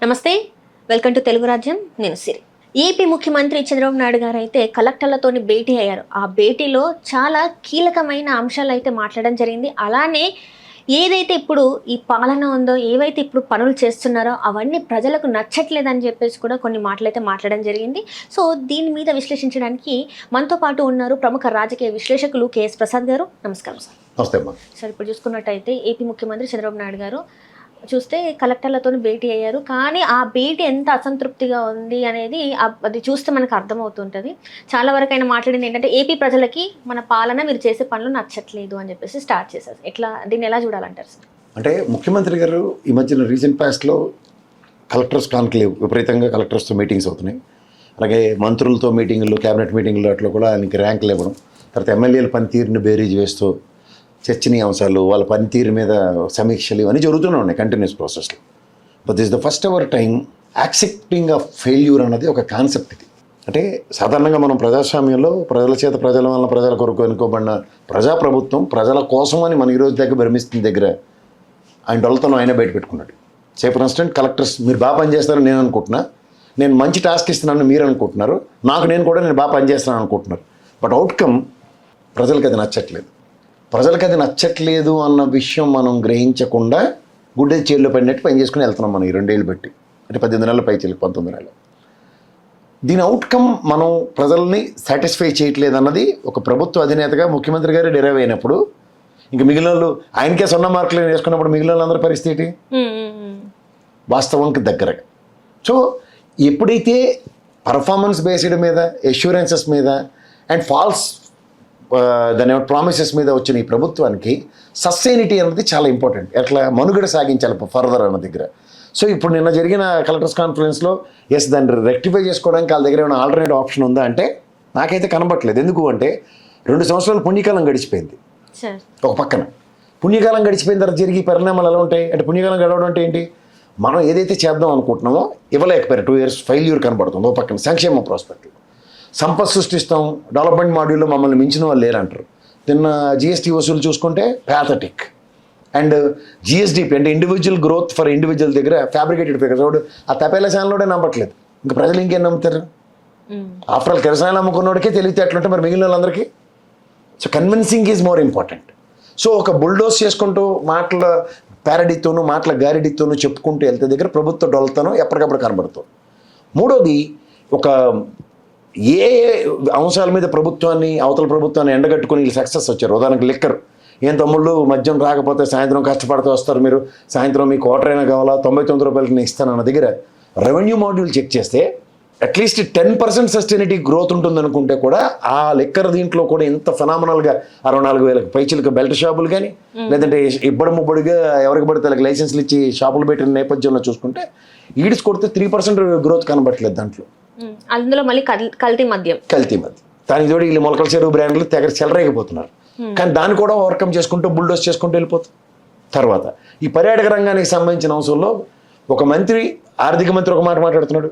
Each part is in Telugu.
నమస్తే, వెల్కమ్ టు తెలుగు రాజ్యం. నేను సిరి. ఏపీ ముఖ్యమంత్రి చంద్రబాబు నాయుడు గారు అయితే కలెక్టర్లతోని భేటీ అయ్యారు. ఆ భేటీలో చాలా కీలకమైన అంశాలు అయితే మాట్లాడడం జరిగింది. అలానే ఏదైతే ఇప్పుడు ఈ పాలన ఉందో, ఏవైతే ఇప్పుడు పనులు చేస్తున్నారో అవన్నీ ప్రజలకు నచ్చట్లేదని చెప్పేసి కూడా కొన్ని మాటలు అయితే మాట్లాడడం జరిగింది. సో దీని మీద విశ్లేషించడానికి మనతో పాటు ఉన్నారు ప్రముఖ రాజకీయ విశ్లేషకులు కేఎస్ ప్రసాద్ గారు. నమస్కారం సార్. నమస్తే అమ్మా. సార్, ఇప్పుడు చూసుకున్నట్టయితే ఏపీ ముఖ్యమంత్రి చంద్రబాబు నాయుడు గారు చూస్తే కలెక్టర్లతో భేటీ అయ్యారు. కానీ ఆ భేటీ ఎంత అసంతృప్తిగా ఉంది అనేది అది చూస్తే మనకు అర్థమవుతుంటుంది. చాలా వరకు ఆయన మాట్లాడింది ఏంటంటే ఏపీ ప్రజలకి మన పాలన, మీరు చేసే పనులు నచ్చట్లేదు అని చెప్పేసి స్టార్ట్ చేశారు. దీన్ని ఎలా చూడాలంటారు సార్? అంటే ముఖ్యమంత్రి గారు ఈ మధ్యన రీసెంట్ పాస్ట్లో కలెక్టర్స్ కాన్క్లేవ్ విపరీతంగా కలెక్టర్స్తో మీటింగ్స్ అవుతున్నాయి. అలాగే మంత్రులతో మీటింగులు, క్యాబినెట్ మీటింగులు అట్లా కూడా ఆయనకి ర్యాంకులు ఇవ్వడం, తర్వాత ఎమ్మెల్యేల పనితీరుని బేరీజ్ వేస్తూ చర్చనీయాంశాలు, వాళ్ళ పనితీరు మీద సమీక్షలు ఇవన్నీ జరుగుతూనే ఉన్నాయి కంటిన్యూస్ ప్రాసెస్లో. But this the first our time accepting of failure అన్నది ఒక కాన్సెప్ట్. ఇది అంటే సాధారణంగా మనం ప్రజాస్వామ్యంలో ప్రజల చేత, ప్రజల వల్ల, ప్రజల కొరకు ఎన్నుకోబడిన ప్రజాప్రభుత్వం ప్రజల కోసం అని మన ఈరోజు దగ్గర భ్రమిస్తున్న దగ్గర ఆయన డొల్లతనం ఆయన బయట పెట్టుకున్నాడు. సే ఫర్ ఇన్స్టెంట్ కలెక్టర్స్ మీరు బాగా పనిచేస్తారని నేను అనుకుంటున్నా, నేను మంచి టాస్క్ ఇస్తున్నాను మీరు అనుకుంటున్నారు, నేను బాగా పనిచేస్తున్నాను అనుకుంటున్నారు. బట్ అవుట్కమ్ ప్రజలకు అది నచ్చట్లేదు. ప్రజలకు అది నచ్చట్లేదు అన్న విషయం మనం గ్రహించకుండా గుడ్డే చేతిలో పడినట్టు పని చేసుకుని వెళ్తున్నాం మనం ఈ 2 ఏళ్ళు బట్టి. అంటే 18 నెలల పైచీలకు 19 నెలలు. దీని అవుట్కమ్ మనం ప్రజల్ని సాటిస్ఫై చేయట్లేదు అన్నది ఒక ప్రభుత్వ అధినేతగా ముఖ్యమంత్రి గారు డిరైవ్ అయినప్పుడు, ఇంకా మిగిలిన వాళ్ళు ఆయనకే 0 మార్కులు వేసుకున్నప్పుడు మిగిలిన వాళ్ళందరి పరిస్థితి వాస్తవానికి దగ్గరగా. సో ఎప్పుడైతే పర్ఫార్మెన్స్ బేస్డ్ మీద, ఎష్యూరెన్సెస్ మీద అండ్ ఫాల్స్ దాని ప్రామిసెస్ మీద వచ్చిన ఈ ప్రభుత్వానికి సస్టైనిటీ అనేది చాలా ఇంపార్టెంట్. ఎట్లా మనుగడ సాగించాలి ఫర్దర్ అన్న దగ్గర. సో ఇప్పుడు నిన్న జరిగిన కలెక్టర్స్ కాన్ఫరెన్స్లో దాన్ని రెక్టిఫై చేసుకోవడానికి వాళ్ళ దగ్గర ఏమైనా ఆల్టర్నేటివ్ ఆప్షన్ ఉందా అంటే నాకైతే కనబట్టలేదు. ఎందుకు అంటే 2 సంవత్సరాలు పుణ్యకాలం గడిచిపోయింది. ఒక పక్కన పుణ్యకాలం గడిచిపోయిన తర్వాత జరిగే పరిణామాలు ఎలా ఉంటాయి అంటే, పుణ్యకాలం గడవడం అంటే ఏంటి, మనం ఏదైతే చేద్దాం అనుకుంటున్నామో ఇవ్వలేకపోయారు. 2 ఇయర్స్ ఫెయిల్యూర్ కనబడుతుంది. ఒక పక్కన సంక్షేమ ప్రాస్పెక్ట్, సంపద సృష్టిస్తాం, డెవలప్మెంట్ మాడ్యూల్లో మమ్మల్ని మించిన వాళ్ళు లేరంటారు. నిన్న జిఎస్టీ వసూలు చూసుకుంటే ప్యాథటిక్. అండ్ జిఎస్డిపి అంటే ఇండివిజువల్ గ్రోత్ ఫర్ ఇండివిజువల్ దగ్గర ఫ్యాబ్రికేటెడ్ ఫిగర్స్. వాడు ఆ తపేల ఛానల్లోనే నమ్మట్లేదు, ఇంకా ప్రజలు ఇంకేం నమ్ముతారు? ఆఫ్టర్ ఆల్ కిరసాయలు నమ్ముకున్నోడికే తెలివితే ఎట్లుంటే మరి మిగిలిన వాళ్ళందరికీ. So convincing is more important. So ఒక బుల్డోస్ చేసుకుంటూ మాటల ప్యారడీతోనూ మాటల గారిడీతోనూ చెప్పుకుంటూ వెళ్తే దగ్గర ప్రభుత్వ డొల్తనం ఎప్పటికప్పుడు కనబడుతుంది. మూడోది, ఒక ఏ అంశాల మీద ప్రభుత్వాన్ని, అవతల ప్రభుత్వాన్ని ఎండగట్టుకుని వీళ్ళు సక్సెస్ వచ్చారు. ఉదాహరణకు లిక్కర్, ఏం తమ్ముళ్ళు మద్యం రాకపోతే సాయంత్రం కష్టపడుతూ వస్తారు మీరు, సాయంత్రం మీకు క్వార్టర్ అయినా కావాలా, 99 రూపాయలకి నేను ఇస్తానన్న దగ్గర రెవెన్యూ మాడ్యూల్ చెక్ చేస్తే అట్లీస్ట్ 10% సస్టైనిటీ గ్రోత్ ఉంటుందనుకుంటే కూడా ఆ లిక్కర్ దీంట్లో కూడా ఇంత ఫెనామినల్గా 64,000 పైచీలకు బెల్ట్ షాపులు కానీ, లేదంటే ఇబ్బడి ముబ్బడిగా ఎవరికి పడితే వాళ్ళకి లైసెన్స్లు ఇచ్చి షాపులు పెట్టిన నేపథ్యంలో చూసుకుంటే ఈడ్స్ కొడితే 3% గ్రోత్ కనబట్టలేదు దాంట్లో. అందులో మళ్ళీ కల్తీ మద్యం. దానికి తోడు వీళ్ళు మొలకల చెరువు బ్రాండ్లు తెగ చెలరేగిపోతున్నారు. కానీ దాన్ని కూడా ఓవర్కమ్ చేసుకుంటూ బుల్డోస్ చేసుకుంటూ వెళ్ళిపోతుంది. తర్వాత ఈ పర్యాటక రంగానికి సంబంధించిన అంశంలో ఒక మంత్రి, ఆర్థిక మంత్రి ఒక మాట మాట్లాడుతున్నాడు,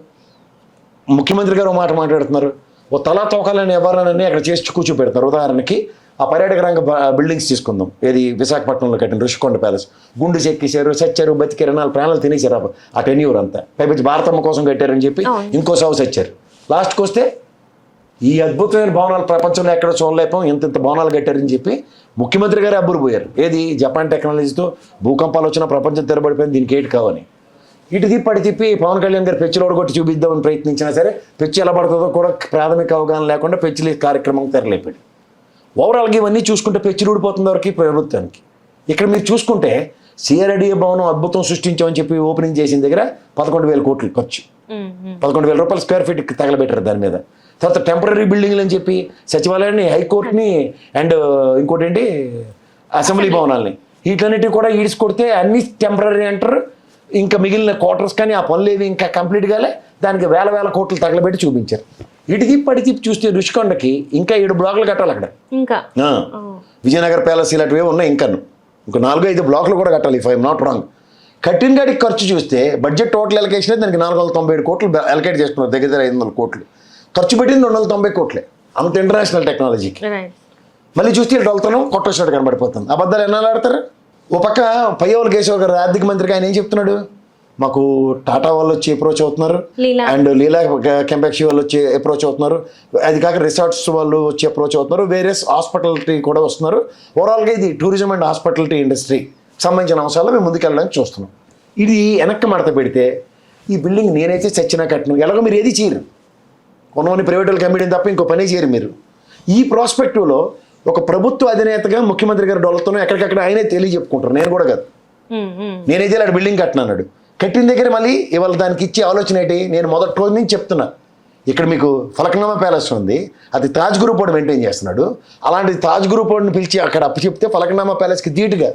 ముఖ్యమంత్రి గారు ఒక మాట మాట్లాడుతున్నారు. ఓ తలా తోకాలని ఎవరనని అక్కడ చేసి కూర్చోపెడతారు. ఉదాహరణకి ఆ పర్యాటక రంగ బిల్డింగ్స్ తీసుకుందాం. ఏది విశాఖపట్నంలో కట్టిన రుషికొండ ప్యాలెస్, గుండు చెక్కేశారు, చచ్చారు, బతికారు, 4 ప్రాణాలు తినేశారు ఆ టెన్యూర్ అంతా. పైపించి భారతమ్మ కోసం కట్టారని చెప్పి ఇంకో సాగు చచ్చారు. లాస్ట్కి వస్తే ఈ అద్భుతమైన భవనాలు ప్రపంచంలో ఎక్కడ చూడలేకపోయాం, ఇంత భవనాలు కట్టారని చెప్పి ముఖ్యమంత్రి గారు అబ్బురుపోయారు. ఏది జపాన్ టెక్నాలజీతో భూకంపాలు వచ్చినా ప్రపంచం తెరబడిపోయింది, దీనికి ఏంటి కావని. ఇటు తిప్పి పవన్ కళ్యాణ్ గారు పెచ్చులు ఓడగొట్టి చూపిద్దామని ప్రయత్నించినా సరే పెచ్చు ఎలా పడుతుందో కూడా ప్రాథమిక అవగాహన లేకుండా పెచ్చులు కార్యక్రమం తెరలేపాడు. ఓవరాల్గా ఇవన్నీ చూసుకుంటే పెచ్చులు ఊడిపోతుంది వరకు ప్రభుత్వానికి. ఇక్కడ మీరు చూసుకుంటే సిఆర్ఐడిఏ భవనం అద్భుతం సృష్టించామని చెప్పి ఓపెనింగ్ చేసిన దగ్గర 11,000 కోట్లు ఖర్చు, 11,000 రూపాయలు స్క్వేర్ ఫీట్ తగలబెట్టారు దాని మీద. తర్వాత టెంపరీ బిల్డింగ్లు అని చెప్పి సచివాలయాన్ని, హైకోర్టుని అండ్ ఇంకోటి ఏంటి అసెంబ్లీ భవనాలని, వీటన్నిటి కూడా ఈడ్స్ కొడితే అన్ని టెంపరీ అంటారు. ఇంకా మిగిలిన క్వార్టర్స్ కానీ ఆ పనులు ఏవి ఇంకా కంప్లీట్ కాలే, దానికి వేల కోట్లు తగలబెట్టి చూపించారు. ఇటు తిప్పి చూస్తే రుషికొండకి ఇంకా 7 బ్లాకులు కట్టాలి అక్కడ. ఇంకా విజయనగర ప్యాలెస్ ఇలాంటివి ఉన్నాయి. ఇంకా 4-5 బ్లాకులు కూడా కట్టాలి ఇఫ్ ఐఎమ్ నాట్ రాంగ్. కట్టిన గాడికి ఖర్చు చూస్తే బడ్జెట్ టోటల్ ఎలకేషన్ దానికి 497 కోట్లు ఎలకేట్ చేస్తున్నారు, దగ్గర 500 కోట్లు ఖర్చు పెట్టింది 290 కోట్లే. అంత ఇంటర్నేషనల్ టెక్నాలజీకి. మళ్ళీ చూస్తే డొల్తనం కొట్టొచ్చినట్టు కనబడిపోతుంది. అబద్ధాలు ఎన్నాళ్ళు ఆడతారు? ఓ పక్క పయ్యవల కేశవ్ గారు ఆర్థిక మంత్రికి ఆయన ఏం చెప్తున్నాడు, మాకు టాటా వాళ్ళు వచ్చి అప్రోచ్ అవుతున్నారు, లీలా. అండ్ లీలా కెంపాక్షి వాళ్ళు వచ్చి అప్రోచ్ అవుతున్నారు, అది కాక రిసార్ట్స్ వాళ్ళు వచ్చి అప్రోచ్ అవుతున్నారు, వేరియస్ హాస్పిటాలిటీ కూడా వస్తున్నారు. ఓవరాల్గా ఇది టూరిజం అండ్ హాస్పిటాలిటీ ఇండస్ట్రీ సంబంధించిన అంశాల్లో మేము ముందుకెళ్ళడానికి చూస్తున్నాం. ఇది వెనక్కి మడత పెడితే ఈ బిల్డింగ్ నేనైతే చచ్చినా కట్టను, ఎలాగో మీరు ఏది చేయరు, కొనవని ప్రైవేట్ వాళ్ళకి అమ్మేయడం తప్ప ఇంకో పని చేయరు మీరు. ఈ ప్రాస్పెక్టివ్లో ఒక ప్రభుత్వ అధినేతగా ముఖ్యమంత్రి గారి డోలతోనూ ఎక్కడికక్కడ ఆయనే తెలియజెప్పుకుంటారు, నేను కూడా కాదు. నేనైతే ఇలా బిల్డింగ్ కట్టినాడు, కట్టిన దగ్గర మళ్ళీ ఇవాళ దానికి ఇచ్చే ఆలోచన ఏంటి? నేను మొదటి రోజు నుంచి చెప్తున్నా, ఇక్కడ మీకు ఫలక్నామా ప్యాలెస్ ఉంది, అది తాజ్ గ్రూప్ వాడు మెయింటైన్ చేస్తున్నాడు. అలాంటి తాజ్ గ్రూప్ వాడిని పిలిచి అక్కడ అప్పు చెప్తే ఫలక్నామా ప్యాలెస్కి ధీటుగా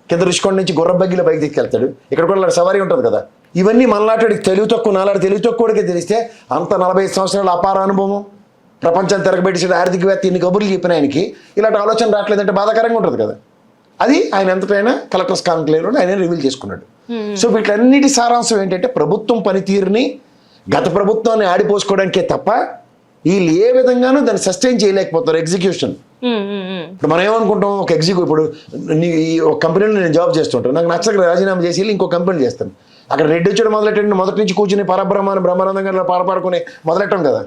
కింద రుషికొండ నుంచి గుర్ర బగ్గిలో పైకి తీసుకెళ్తాడు. ఇక్కడ కూడా సవారీ ఉంటుంది కదా. ఇవన్నీ మనలాంటి తెలివి తక్కువ, నాలాంటి తెలివి తక్కువడికే తెలిస్తే అంత 45 సంవత్సరాల అపార అనుభవం, ప్రపంచాన్ని తిరగబెట్టేసిన ఆర్థికవేత్త, ఇన్ని కబుర్లు చెప్పిన ఆయనకి ఇలాంటి ఆలోచన రావట్లేదంటే బాధాకరంగా ఉంటుంది కదా. అది ఆయన ఎంతటైనా కలెక్టర్స్ కాన్క్లేవ్లో ఆయన రివీల్ చేసుకున్నాడు. సో వీటన్నిటి సారాంశం ఏంటంటే ప్రభుత్వం పనితీరుని గత ప్రభుత్వాన్ని ఆడిపోసుకోవడానికే తప్ప వీళ్ళు ఏ విధంగానూ దాన్ని సస్టైన్ చేయలేకపోతారు. ఎగ్జిక్యూషన్ ఇప్పుడు మనం ఏమనుకుంటాం, ఒక ఇప్పుడు ఒక కంపెనీలో నేను జాబ్ చేస్తుంటాను, నాకు నచ్చక రాజీనామా చేసి ఇంకో కంపెనీ చేస్తాను. అక్కడ రెడ్డి వచ్చాడు మొదలెట్టండి, మొదటి నుంచి కూర్చుని పరబ్రహ్మాన్ని బ్రహ్మానందం గారిలో పాడుకుని మొదలెట్టాం కదా.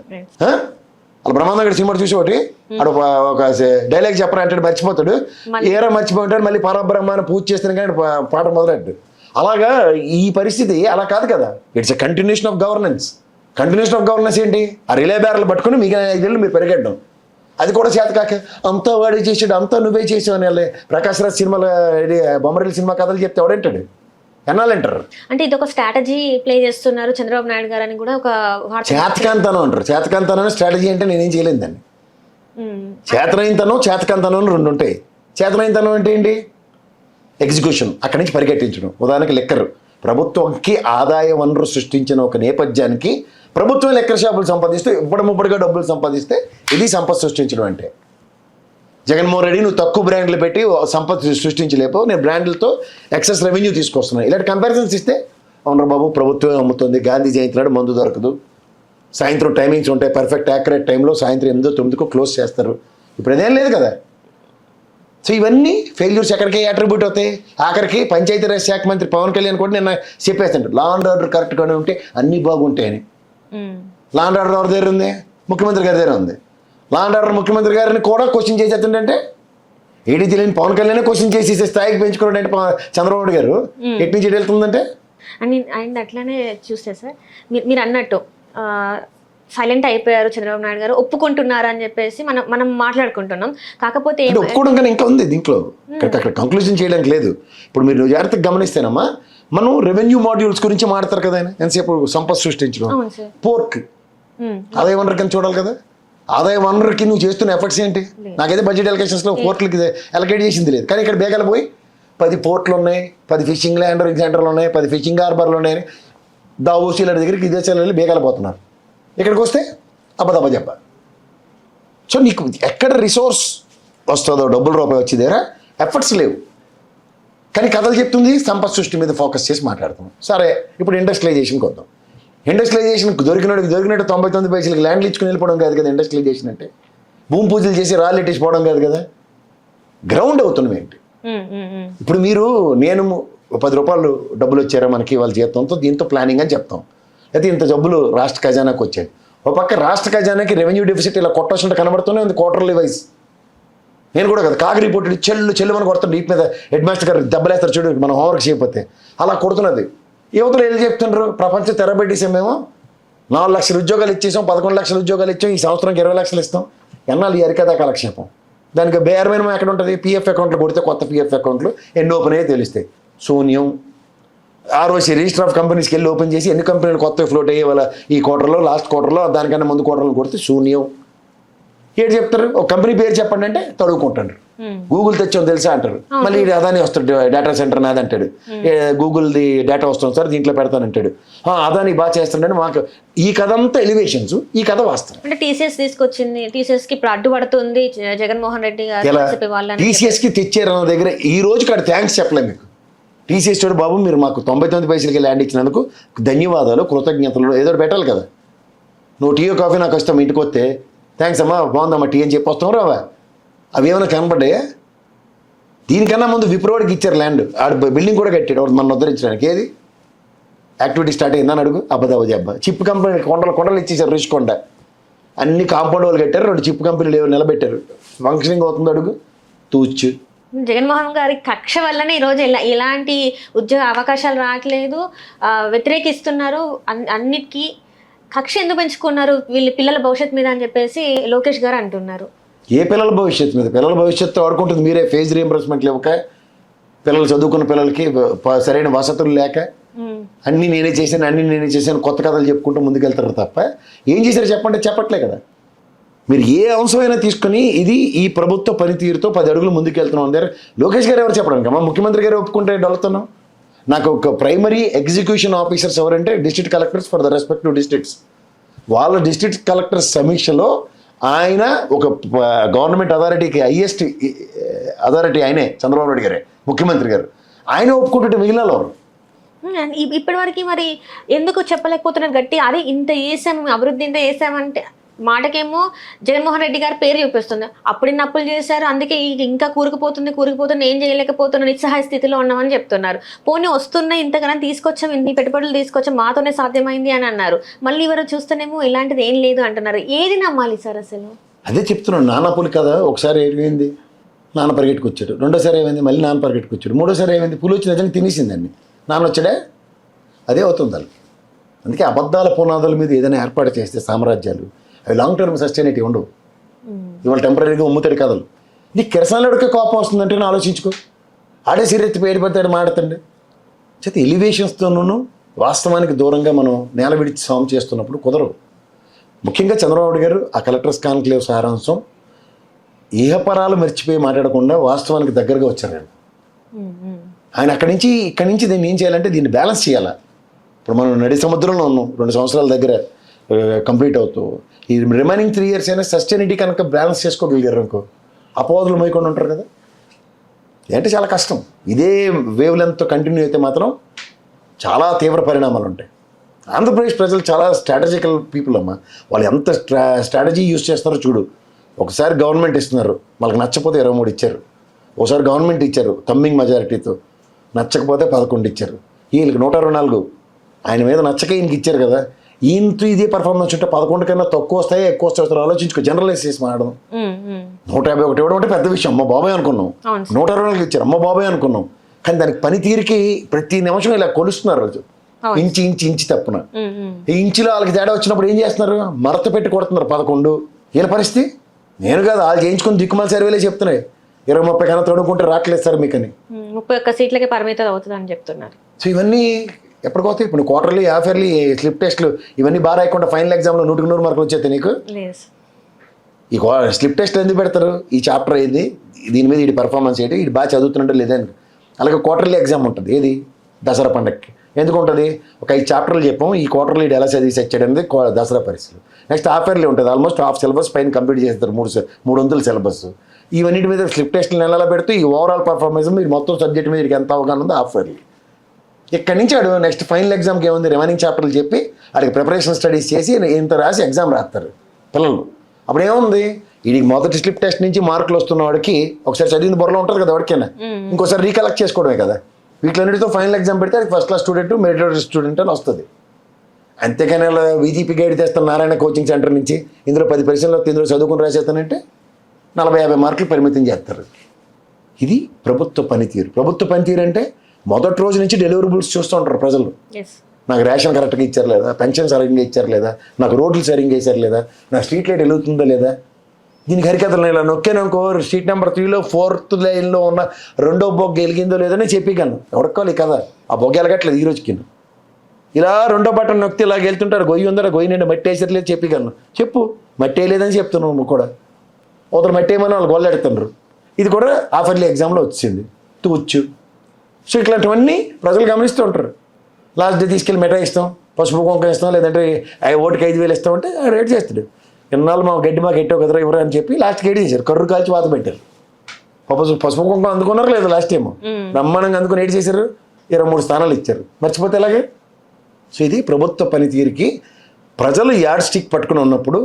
అలా బ్రహ్మానందం గారి సినిమా చూసి ఒకటి అక్కడ ఒక డైలాగ్ చెప్పరా అంటాడు, మర్చిపోతాడు, ఏరా మర్చిపోతాడు, మళ్ళీ పరబ్రహ్మాన్ని పూజ చేస్తాను కానీ పాట మొదలెట్టు. అలాగా ఈ పరిస్థితి అలా కాదు కదా. It's a continuation of governance. Continuation of governance ఏంటి? ఆ రిలే బ్యారలు పట్టుకుని మిగిలిన 5 ఏళ్ళు మీరు పెరిగడ్డం, అది కూడా చేత కాక అంతా వాడే చేసాడు, అంతా నువ్వే చేసావు అని వెళ్ళి ప్రకాష్ రాజ్ సినిమాలో బొమ్మరిల్లి సినిమా కథలు చెప్తే ఎవడంటాడు, ఎన్నాళ్ళంటారు. అంటే ఇది ఒక స్ట్రాటజీ ప్లే చేస్తున్నారు చంద్రబాబు నాయుడు గారు అని కూడా ఒక చేతకాంతనం అంటారు. చేతకాంతనం స్ట్రాటజీ అంటే నేనేం చేయలేదు దాన్ని. చేతనైనతనం చేతకాంతనం అని 2 ఉంటాయి. చేతనైనతనం అంటే ఏంటి? ఎగ్జిక్యూషన్, అక్కడి నుంచి పరిగెట్టించడం. ఉదాహరణకి లెక్కరు, ప్రభుత్వంకి ఆదాయ వనరు సృష్టించిన ఒక నేపథ్యానికి ప్రభుత్వం లెక్కర్ షాపులు సంపాదిస్తే ఇప్పటిముప్పటిగా డబ్బులు సంపాదిస్తే ఇది సంపద సృష్టించడం అంటే. జగన్మోహన్ రెడ్డి నువ్వు తక్కువ బ్రాండ్లు పెట్టి సంపద సృష్టించలేపో, నేను బ్రాండ్లతో ఎక్సెస్ రెవెన్యూ తీసుకొస్తున్నాను, ఇలాంటి కంపారిజన్స్ ఇస్తే అవునరా బాబు ప్రభుత్వం అమ్ముతుంది, గాంధీ జయంతి నాడు మందు దొరకదు, సాయంత్రం టైమింగ్స్ ఉంటాయి, పర్ఫెక్ట్ యాక్యురేట్ టైంలో సాయంత్రం 8, 9 క్లోజ్ చేస్తారు. ఇప్పుడు అదేం లేదు కదా. సో ఇవన్నీ ఫెయిల్యూర్స్ ఎక్కడికి అట్రిబ్యూట్ అవుతాయి. ఆఖరికి పంచాయతీరాజ్ శాఖ మంత్రి పవన్ కళ్యాణ్ కూడా నేను చెప్పేస్తాడు, లా అండ్ ఆర్డర్ కరెక్ట్గానే ఉంటే అన్నీ బాగుంటాయని. లా అండ్ ఆర్డర్ ఎవరి దగ్గర ఉంది? ముఖ్యమంత్రి గారి దగ్గర ఉంది. లా అండ్ ఆర్డర్ ముఖ్యమంత్రి గారిని కూడా క్వశ్చన్ చేసేస్తుంటే ఏడీ తెలియని పవన్ కళ్యాణ్ క్వశ్చన్ చేసేసే స్థాయికి పెంచుకోవడం అంటే చంద్రబాబు గారు ఎటు నుంచి వెళ్తుందంటే. అండ్ అట్లానే చూస్తే సార్ మీరు అన్నట్టు సైలెంట్ అయిపోయారు చంద్రబాబు నాయుడు గారు, ఒప్పుకుంటున్నారు అని చెప్పేసి మనం మాట్లాడుకుంటున్నాం. కాకపోతే ఒప్పుకోవడం కానీ ఇంకా ఉంది దీంట్లో, అక్కడ కంక్లూజన్ చేయడానికి లేదు. ఇప్పుడు మీరు జాగ్రత్తగా గమనిస్తేనమ్మా, మనం రెవెన్యూ మాడ్యూల్స్ గురించి మాట్లాడతారు కదా, ఆయన ఎంతసేపు సంపద సృష్టించడం, పోర్ట్ ఆదాయ వనరు కింద చూడాలి కదా. ఆదాయ వనరుకి నువ్వు చేస్తున్న ఎఫర్ట్స్ ఏంటి? నాకైతే బడ్జెట్ ఎలకేషన్స్లో పోర్ట్లకి ఎలకేట్ చేసింది లేదు, కానీ ఇక్కడ బేగలు పోయి 10 పోర్ట్లు ఉన్నాయి, 10 ఫిషింగ్ ల్యాండరింగ్ సెంటర్లు ఉన్నాయి, 10 ఫిషింగ్ హార్బర్లు ఉన్నాయి, దావోసీల దగ్గరికి విదేశాలు వెళ్ళి బేగలు పోతున్నారు. ఇక్కడికి వస్తే అబ్బదబ్బ చెప్ప. సో నీకు ఎక్కడ రిసోర్స్ వస్తుందో, డబ్బుల రూపాయి వచ్చి దగ్గర ఎఫర్ట్స్ లేవు, కానీ కథలు చెప్తుంది సంపద సృష్టి మీద ఫోకస్ చేసి మాట్లాడుతున్నాం. సరే, ఇప్పుడు ఇండస్ట్రియలైజేషన్కి వద్దాం. ఇండస్ట్రియలైజేషన్ దొరికినట్టు 99 పైసలకి ల్యాండ్లు ఇచ్చుకుని వెళ్ళిపోవడం కాదు కదా ఇండస్ట్రియలైజేషన్ అంటే. భూమి పూజలు చేసి రాళ్ళు ఎట్టేసిపోవడం కాదు కదా. గ్రౌండ్ అవుతున్నాం ఏంటి? ఇప్పుడు నేను 10 రూపాయలు డబ్బులు వచ్చారా మనకి వాళ్ళ జీతంతో, దీంతో ప్లానింగ్ అని చెప్తాం. అయితే ఇంత జబ్బులు రాష్ట్ర ఖజానాకు వచ్చాయి. ఒక పక్క రాష్ట్ర ఖజానాకి రెవెన్యూ డెఫిసిట్ ఇలా కొట్టొచ్చుంటే కనబడుతూనే ఉంది క్వార్టర్లీ వైజ్. నేను కూడా కదా కాకి రిపోర్ట్ చెల్లు అని కొడతాడు, డీప్ మీద హెడ్ మాస్టర్ గారు దెబ్బలేస్తారు చూడు మనం హోంవర్క్ చేయకపోతే, అలా కొడుతున్నది. యువతలు ఏం చెప్తుండ్రు, ప్రపంచం తెరబెట్టేసాం మేము, 4 లక్షల ఉద్యోగాలు ఇచ్చేసాం, 11 లక్షల ఉద్యోగాలు ఇచ్చాం, ఈ సంవత్సరానికి 20 లక్షలు ఇస్తాం. ఎన్నాళ్ళు ఈ అరికదా కాలక్షేపం. దానికి బేర్ మినిమం ఎక్కడ ఉంటుంది? పిఎఫ్ అకౌంట్లు కొడితే కొత్త పిఎఫ్ అకౌంట్లు ఎన్ని ఓపెన్ అయ్యే తెలుస్తాయి. శూన్యం. ఆర్ఓసి రిజిస్టర్ ఆఫ్ కంపెనీస్కి వెళ్ళి ఓపెన్ చేసి ఎన్ని కంపెనీలు కొత్త ఫ్లోట్ అయ్యే వాళ్ళ ఈ క్వార్టర్లో, లాస్ట్ క్వార్టర్లో, దానికన్నా ముందు క్వార్టర్లో కొడితే శూన్యం. ఏంటి చెప్తారు? ఒక కంపెనీ పేరు చెప్పండి అంటే తడువుకుంటారు. గూగుల్ తెచ్చాం తెలుసా అంటారు, మళ్ళీ అదాని వస్తాడు డేటా సెంటర్ నాది అంటాడు, గూగుల్ది డేటా వస్తుంది సార్ దీంట్లో పెడతానంటాడు, అదాని బాగా చేస్తుండని. మాకు ఈ కథ అంతా ఎలివేషన్స్, ఈ కథ వాస్తవం. అంటే టీసీఎస్ తీసుకొచ్చింది, టీసీఎస్ కి ఇప్పుడు అడ్డుపడుతుంది జగన్మోహన్ రెడ్డి గారు. టీసీఎస్ కి తెచ్చారన్న దగ్గర ఈ రోజు కాడ థ్యాంక్స్ చెప్పలేము మీకు. టీసీఎస్ చూడు బాబు, మీరు మాకు 99 పైసలకి ల్యాండ్ ఇచ్చినందుకు ధన్యవాదాలు, కృతజ్ఞతలు ఏదో పెట్టాలి కదా. నువ్వు టీ కాఫీ నాకు వస్తాం ఇంటికి వస్తే థ్యాంక్స్ అమ్మా బాగుందమ్మా టీ అని చెప్పి వస్తాం రావా, అవి ఏమైనా కనపడ్డాయా? దీనికన్నా ముందు విప్రోడికి ఇచ్చారు ల్యాండ్, ఆడ బిల్డింగ్ కూడా కట్టాడు మన ఉద్ధరించడానికి. ఏది యాక్టివిటీ స్టార్ట్ అయిందని అడుగు అబ్బా చిప్ కంపెనీ కొండలు ఇచ్చేసారు రుషికొండ అన్ని కాంపౌండ్ వాళ్ళు కట్టారు 2 చిప్ కంపెనీలు నిలబెట్టారు ఫంక్షనింగ్ అవుతుంది అడుగు తూచు. జగన్మోహన్ గారి కక్ష వల్లనే ఈరోజు ఎలాంటి ఉద్యోగ అవకాశాలు రావట్లేదు, వ్యతిరేకిస్తున్నారు. అన్నిటికీ కక్ష ఎందుకు పెంచుకున్నారు వీళ్ళ పిల్లల భవిష్యత్తు మీద అని చెప్పేసి లోకేష్ గారు అంటున్నారు. ఏ పిల్లల భవిష్యత్తు మీద? పిల్లల భవిష్యత్తు ఆడుకుంటుంది మీరే. ఫేజ్ రీఎంబర్స్మెంట్లు ఇవ్వక, పిల్లలు చదువుకున్న పిల్లలకి సరైన వసతులు లేక, అన్నీ నేనే చేశాను కొత్త కథలు చెప్పుకుంటూ ముందుకెళ్తారు తప్ప ఏం చేశారు చెప్పంటే చెప్పట్లే కదా. మీరు ఏ అంశమైనా తీసుకుని ఇది ఈ ప్రభుత్వ పనితీరుతో 10 అడుగులు ముందుకెళ్తున్నాం అందరు. లోకేష్ గారు ఎవరు చెప్పడానికి అమ్మా? ముఖ్యమంత్రి గారు ఒప్పుకుంటే డొలుతున్నాం. నాకు ఒక ప్రైమరీ ఎగ్జిక్యూషన్ ఆఫీసర్స్ ఎవరంటే district collectors for the respective districts. వాళ్ళ డిస్ట్రిక్ట్ కలెక్టర్స్ సమీక్షలో ఆయన ఒక గవర్నమెంట్ అథారిటీకి హైయెస్ట్ అథారిటీ ఆయనే, చంద్రబాబు నాయుడు గారే ముఖ్యమంత్రి గారు. ఆయన ఒప్పుకుంటుంటే మిగిలిన వాళ్ళు ఇప్పటి వరకు మరి ఎందుకు చెప్పలేకపోతున్నారు గట్టి? అరే ఇంత చేసాము, అభివృద్ధి ఇంత చేసామంటే మాటకేమో జగన్మోహన్ రెడ్డి గారి పేరు చూపిస్తుంది. అప్పుడిన్న అప్పులు చేశారు, అందుకే ఇంకా కూరుకుపోతుంది ఏం చేయలేకపోతున్నా, నిస్సహాయ స్థితిలో ఉన్నామని చెప్తున్నారు. పోనీ వస్తున్నాయి, ఇంతకన్నా తీసుకొచ్చాం, ఇన్ని పెట్టుబడులు తీసుకొచ్చాం, మాతోనే సాధ్యమైంది అని అన్నారు. మళ్ళీ ఎవరు చూస్తేనేమో ఇలాంటిది ఏం లేదు అంటున్నారు. ఏది నమ్మాలి సార్ అసలు? అదే చెప్తున్నాను. నాన్న పులి కదా, ఒకసారి ఏమైంది నాన్న పరిగెట్టుకొచ్చాడు, రెండోసారి ఏమైంది మళ్ళీ నాన్న పరిగెట్టుకొచ్చాడు, మూడోసారి ఏమైంది పులి వచ్చి నిజంగా తినేసిందండి, నాన్న వచ్చాడే. అదే అవుతుంది వాళ్ళు. అందుకే అబద్ధాల పునాదుల మీద ఏదైనా ఏర్పాటు చేస్తే సామ్రాజ్యాలు అవి లాంగ్ టర్మ్ సస్టైనిటీ ఉండవు. ఇవాళ టెంపరీగా ఉమ్ముతాడు కథలు. నీకు కిరసాలడికే కోపం వస్తుందంటే ఆలోచించుకో. ఆడే సిరెత్తి పేరు పెడతాడు మాడతండి. చేతి ఎలివేషన్స్తోనూ వాస్తవానికి దూరంగా మనం నేల విడిచి సాము చేస్తున్నప్పుడు కుదరవు. ముఖ్యంగా చంద్రబాబు గారు ఆ కలెక్టర్స్ కాన్క్లేవ్ సారాంశం ఏహపరాలు మర్చిపోయి మాట్లాడకుండా వాస్తవానికి దగ్గరగా వచ్చారు. ఆయన ఇక్కడి నుంచి దీన్ని ఏం చేయాలంటే దీన్ని బ్యాలెన్స్ చేయాలా. ఇప్పుడు మనం నడి సముద్రంలో ఉన్నాం, 2 సంవత్సరాల దగ్గర కంప్లీట్ అవుతూ ఈ రిమైనింగ్ 3 years అయినా సస్టైనిటీ కనుక బ్యాలెన్స్ చేసుకోగలిగారు అనుకో, అపోహలు మోయకుండా ఉంటారు కదా. ఏంటంటే చాలా కష్టం. ఇదే వేవ్ లెంత్తో కంటిన్యూ అయితే మాత్రం చాలా తీవ్ర పరిణామాలు ఉంటాయి. ఆంధ్రప్రదేశ్ ప్రజలు చాలా స్ట్రాటజికల్ పీపుల్ అమ్మా. వాళ్ళు ఎంత స్ట్రాటజీ యూజ్ చేస్తారో చూడు. ఒకసారి గవర్నమెంట్ ఇస్తున్నారు, వాళ్ళకి నచ్చపోతే 23 ఇచ్చారు. ఒకసారి గవర్నమెంట్ ఇచ్చారు థంబింగ్ మెజారిటీతో, నచ్చకపోతే 11 ఇచ్చారు. వీళ్ళకి 124 ఆయన మీద నచ్చక ఈయనకి ఇచ్చారు కదా. ఈయనతో ఇదే పర్ఫార్మెన్స్ ఉంటే 11 కన్నా తక్కువ వస్తాయి ఎక్కువ వస్తాయి ఆలోచించుకో. జనరలైజ్ చేసి మాట్లాడడం. 151 ఇవ్వడం అంటే పెద్ద విషయం, అమ్మ బాబాయ్ అనుకున్నాం. 124 ఇచ్చారు, అమ్మ బాబాయ్ అనుకున్నాం. కానీ దానికి పనితీరుకి ప్రతి నిమిషం ఇలా కొలుస్తున్నారు రోజు, ఇంచి తప్పున. ఈ ఇంచులో వాళ్ళకి తేడా వచ్చినప్పుడు ఏం చేస్తున్నారు? మరత పెట్టి కొడుతున్నారు 11. వీళ్ళ పరిస్థితి నేను కాదు, వాళ్ళు చేయించుకుని దిక్కుమాల సర్వేలే చెప్తున్నాయి. 20-30 కన్నా తోడుకుంటే రావట్లేదు సార్ మీకని. 31 సీట్లకి పరిమితం అవుతుందని చెప్తున్నారు. సో ఇవన్నీ ఎప్పటికొస్తాయి? ఇప్పుడు క్వార్టర్లీ, హాఫ్ ఇయర్లీ, స్లిప్ టెస్ట్లు ఇవన్నీ బాగా రాయకుండా ఫైనల్ ఎగ్జామ్లో 100కి 100 మార్కులు వచ్చేది నీకు. ఈ స్లిప్ టెస్ట్ ఎందుకు పెడతారు? ఈ చాప్టర్ ఏది, దీని మీద ఈ పర్ఫార్మెన్స్ ఏంటి, ఇది బాగా చదువుతున్నట్టు లేదని. అలాగే క్వార్టర్లీ ఎగ్జామ్ ఉంటుంది, ఏది దసరా పండగకి. ఎందుకు ఉంటుంది? ఒక 5 చాప్టర్లు చెప్పాం, ఈ క్వార్టర్లీ ఎలా చదివి వచ్చాడు అనేది దసరా పరీక్షలు. నెక్స్ట్ హాఫ్ ఇయర్లీ ఉంటుంది, ఆల్మోస్ట్ హాఫ్ సిలబస్ పైన కంప్లీట్ చేస్తారు, 300 సిలబస్. ఇవన్నిటి మీద స్లిప్ టెస్ట్లు నెలలా పెడుతూ ఈ ఓవరాల్ పర్ఫార్మెన్స్ మీరు మొత్తం సబ్జెక్ట్ మీద ఎంత అవగాహన ఉందో హాఫ్ ఇయర్లీ. ఇక్కడి నుంచి ఆడు నెక్స్ట్ ఫైనల్ ఎగ్జామ్కి ఏముంది రిమైనింగ్ చాప్టర్లు చెప్పి ఆడికి ప్రిపరేషన్ స్టడీస్ చేసి ఇంత రాసి ఎగ్జామ్ రాస్తారు పిల్లలు. అప్పుడు ఏముంది? వీడికి మొదటి స్లిప్ టెస్ట్ నుంచి మార్కులు వస్తున్న వాడికి ఒకసారి చదివిన బుర్రలో ఉంటుంది కదా వాడికైనా, ఇంకోసారి రీకలెక్ట్ చేసుకోవడమే కదా. వీటిలన్నిటితో ఫైనల్ ఎగ్జామ్ పెడితే అది ఫస్ట్ క్లాస్ స్టూడెంట్, మెరిటరీ స్టూడెంట్ అని వస్తుంది. అంతేకాని అలా వీజీపీ గైడ్ తెస్తాను నారాయణ కోచింగ్ సెంటర్ నుంచి, ఇందులో 10 పరీక్షల్లో ఇందులో చదువుకుని రాసేస్తానంటే 40-50 మార్కులు పరిమితం చేస్తారు. ఇది ప్రభుత్వ పనితీరు. ప్రభుత్వ పనితీరు అంటే మొదటి రోజు నుంచి డెలివరబుల్స్ చూస్తూ ఉంటారు ప్రజలు. నాకు రేషన్ కరెక్ట్గా ఇచ్చారు లేదా, పెన్షన్ సరిగ్గా ఇచ్చారు లేదా, నాకు రోడ్లు సరిగ్గా వేసారు లేదా, నా స్ట్రీట్ లైట్ వెలుగుతుందా లేదా. దీనికి హరికథలు ఇలా నొక్కానుకో స్ట్రీట్ నెంబర్ 3లో 4th లైన్లో ఉన్న 2వ బొగ్గ వెలిగిందో లేదని చెప్పగలను. ఎవరికోవాలి కదా, ఆ బొగ్గ ఎలగట్లేదు ఈ రోజుకి. ఇలా 2వ బటన్ నొక్కితే ఇలాగ వెళ్తుంటారు, గొయ్యి ఉందా, గొయ్యి నిండా మట్టి వేసట్లేదు చెప్పగలను. చెప్పు మట్టి వేయలేదని చెప్తున్నావు నువ్వు కూడా. ఒకరు మట్టి వేయమని వాళ్ళు గొల్లెడుతున్నారు. ఇది కూడా హాఫ్ ఇయర్లీ ఎగ్జామ్లో వచ్చింది తూచ్చు. సో ఇట్లాంటివన్నీ ప్రజలు గమనిస్తూ ఉంటారు. లాస్ట్ డే తీసుకెళ్ళి మిఠాయి ఇస్తాం, పసుపు కుంకుమ ఇస్తాం, లేదంటే ఓటుకి 5,000 ఇస్తామంటే రేట్ చేస్తాడు. ఇన్నాళ్ళు మాకు ఎట్టో కదరా ఎవరు అని చెప్పి లాస్ట్కి ఏడు చేశారు, కర్రు కాల్చి వాత పెట్టారు. పసుపు కుంకుమ అందుకున్నారు లేదా లాస్ట్ టైం బ్రహ్మాండంగా అందుకుని ఏడు చేశారు, 23 స్థానాలు ఇచ్చారు. మర్చిపోతే ఎలాగే. సో ఇది ప్రభుత్వ పనితీరుకి ప్రజలు యాడ్ స్టిక్ పట్టుకుని ఉన్నప్పుడు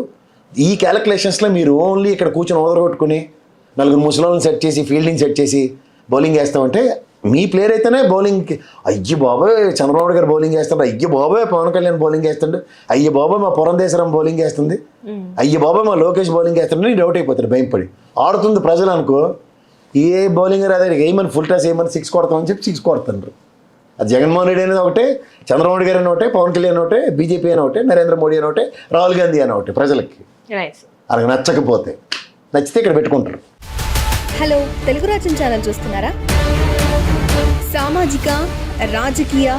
ఈ క్యాలిక్యులేషన్స్లో మీరు ఓన్లీ ఇక్కడ కూర్చొని ఓదరగొట్టుకుని 4 ముసలాలను సెట్ చేసి ఫీల్డింగ్ సెట్ చేసి బౌలింగ్ వేస్తామంటే మీ ప్లేయర్ అయితేనే బౌలింగ్కి అయ్యి బాబాయ్ చంద్రబాబు గారు బౌలింగ్ వేస్తాడు, అయ్యి బాబాయ్ పవన్ కళ్యాణ్ బౌలింగ్ వేస్తాడు, అయ్యి బాబాయ్ మా పురంధేశ్వరం బౌలింగ్ వేస్తుంది, అయ్యి బాబాయ్ మా లోకేష్ బౌలింగ్ వేస్తాడు అని డౌట్ అయిపోతాడు భయంపడి. ఆడుతుంది ప్రజలు అనుకో, ఏ బౌలింగర్ అదే ఏమని ఫుల్ టాస్ ఏమని 6 కొడతామని చెప్పి 6 కొడుతుండ్రు. అది జగన్మోహన్ రెడ్డి అనేది ఒకటే, చంద్రబాబు గారు అని ఒకటే, పవన్ కళ్యాణ్ ఒకటే, బీజేపీ అని ఒకటే, నరేంద్ర మోడీ అని ఒకటే, రాహుల్ గాంధీ అని ఒకటే. ప్రజలకి అలాగ నచ్చకపోతే నచ్చితే ఇక్కడ పెట్టుకుంటారు. హలో, తెలుగు రాజ్యం ఛానల్ చూస్తున్నారా? సామాజిక రాజకీయ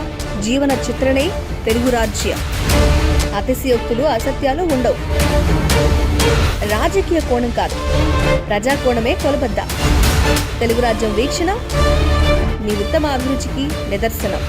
జీవన చిత్రణే తెలుగు రాజ్యం. అతిశయోక్తులు అసత్యాలు ఉండవు. రాజకీయ కోణం కాదు, ప్రజా కోణమే కొలబద్ద. తెలుగు రాజ్యం వీక్షణ మీ ఉత్తమ అభిరుచికి నిదర్శనం.